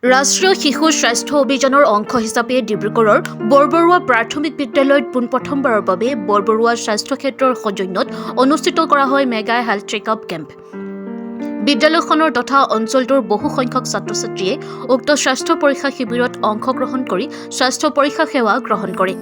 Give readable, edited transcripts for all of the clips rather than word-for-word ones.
ৰাষ্ট্ৰীয় শিশু স্বাস্থ্য অভিযানৰ অংশ হিচাপে ডিব্ৰুগড়ৰ বৰবৰুৱা প্ৰাথমিক বিদ্যালয়ত পোনপ্ৰথমবাৰৰ বাবে বৰবৰুৱা স্বাস্থ্য ক্ষেত্ৰৰ সৌজন্যত অনুষ্ঠিত কৰা হয় মেগা হেল্থ চেকআপ কেম্প। বিদ্যালয়খনৰ তথা অঞ্চলটোৰ বহু সংখ্যক ছাত্ৰ-ছাত্ৰীয়ে উক্ত স্বাস্থ্য পৰীক্ষা শিবিৰত অংশগ্ৰহণ কৰি স্বাস্থ্য পৰীক্ষা সেৱা গ্ৰহণ কৰে।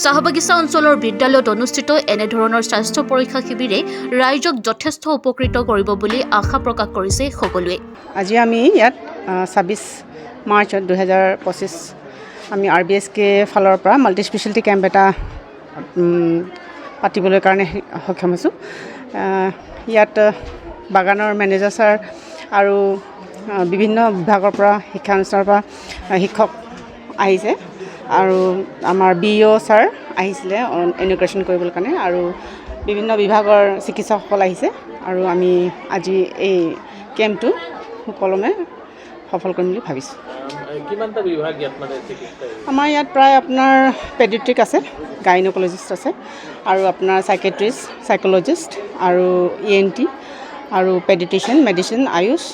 চাহবাগিচা অঞ্চলৰ বিদ্যালয়ত অনুষ্ঠিত এনেধৰণৰ স্বাস্থ্য পৰীক্ষা শিবিৰে ৰাইজক যথেষ্ট উপকৃত কৰিব বুলি আশা প্ৰকাশ কৰিছে সকলোৱে। আজি আমি ইয়াত 26 মাৰ্চত 2025 আমি RBSK ফালৰ পৰা মাল্টি স্পেচিয়েলিটি কেম্প এটা পাতিবলৈ কাৰণে সক্ষম হৈছোঁ। ইয়াত বাগানৰ মেনেজাৰ ছাৰ আৰু বিভিন্ন বিভাগৰ পৰা শিক্ষানুষ্ঠানৰ পৰা শিক্ষক আহিছে আৰু আমাৰ BO ছাৰ আহিছিলে ইনগ্ৰেশ্যন কৰিবলৈ কাৰণে আৰু বিভিন্ন বিভাগৰ চিকিৎসকসকল আহিছে আৰু আমি আজি এই কেম্পটো সুকলমে সফল কৰিম বুলি ভাবিছোঁ। কিমানটা বিভাগ ইয়াত মানে চিকিৎসা? আমাৰ ইয়াত প্ৰায় আপোনাৰ পেডিয়াট্ৰিক আছে, গাইনকলজিষ্ট আছে আৰু আপোনাৰ সাইকেট্ৰিষ্ট, সাইকলজিষ্ট আৰু ENT আৰু পেডিয়াট্ৰিচিয়ান, মেডিচিন, আয়ুষ।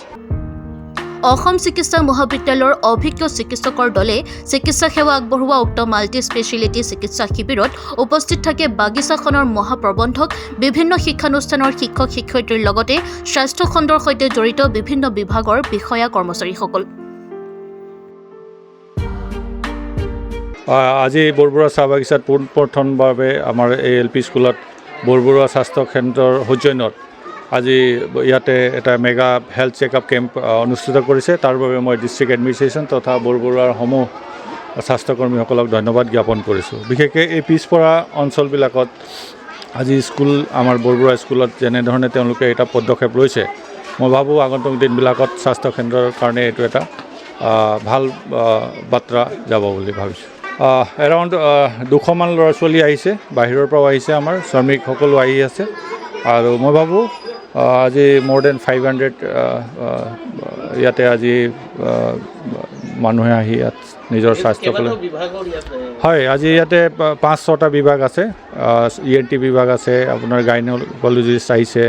অসম চিকিৎসা মহাবিদ্যালয়ৰ অভিজ্ঞ চিকিৎসকৰ দলে চিকিৎসা সেৱা আগবঢ়োৱা উক্ত মাল্টি স্পেচিয়েলিটি চিকিৎসা শিবিৰত উপস্থিত থাকে বাগিচাখনৰ মহাপ্ৰবন্ধক, বিভিন্ন শিক্ষানুষ্ঠানৰ শিক্ষক শিক্ষয়িত্ৰীৰ লগতে স্বাস্থ্য খণ্ডৰ সৈতে জড়িত বিভিন্ন বিভাগৰ বিষয়া কৰ্মচাৰীসকল। আজি বৰবৰুৱা চাহ বাগিচাত পোনপ্ৰথমভাৱে আমাৰ এই LP স্কুলত বৰবৰুৱা স্বাস্থ্য কেন্দ্ৰৰ সৌজন্যত আজি ইয়াতে এটা মেগা হেল্থ চেকআপ কেম্প অনুষ্ঠিত কৰিছে। তাৰ বাবে মই ডিষ্ট্ৰিক্ট এডমিনিষ্ট্ৰেশ্যন তথা বৰবৰুৱাৰ সমূহ স্বাস্থ্যকৰ্মীসকলক ধন্যবাদ জ্ঞাপন কৰিছোঁ। বিশেষকৈ এই পিছপৰা অঞ্চলবিলাকত আজি স্কুল আমাৰ বৰবৰুৱা স্কুলত যেনেধৰণে তেওঁলোকে এটা পদক্ষেপ লৈছে, মই ভাবোঁ আগন্তুক দিনবিলাকত স্বাস্থ্যকেন্দ্ৰৰ কাৰণে এইটো এটা ভাল বাৰ্তা যাব বুলি ভাবিছোঁ। এৰাউণ্ড 200মান ল'ৰা ছোৱালী আহিছে, বাহিৰৰ পৰাও আহিছে, আমাৰ শ্ৰমিকসকলো আহি আছে আৰু মই ভাবোঁ আজি more than 500 ইয়াতে আজি মানুহে আহি ইয়াত নিজৰ স্বাস্থ্যকলৈ হয়। আজি ইয়াতে 5-6টা বিভাগ আছে, ENT বিভাগ আছে, আপোনাৰ গাইনকলজিষ্ট আহিছে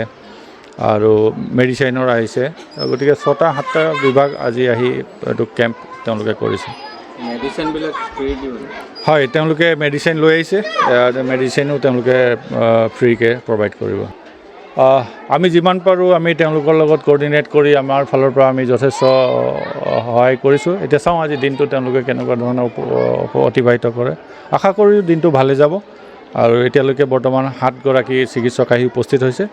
আৰু মেডিচিনৰ আহিছে, গতিকে 6-7টা বিভাগ আজি আহি এইটো কেম্প তেওঁলোকে কৰিছে। হয়, তেওঁলোকে মেডিচিন লৈ আহিছে, মেডিচিনো তেওঁলোকে ফ্ৰীকৈ প্ৰভাইড কৰিব। আমি যিমান পাৰোঁ আমি তেওঁলোকৰ লগত কোঅৰ্ডিনেট কৰি আমাৰ ফালৰ পৰা আমি যথেষ্ট সহায় কৰিছোঁ। এতিয়া চাওঁ আজি দিনটো তেওঁলোকে কেনেকুৱা ধৰণৰ অতিবাহিত কৰে। আশা কৰোঁ দিনটো ভালে যাব আৰু এতিয়ালৈকে বৰ্তমান 7গৰাকী চিকিৎসক আহি উপস্থিত হৈছে।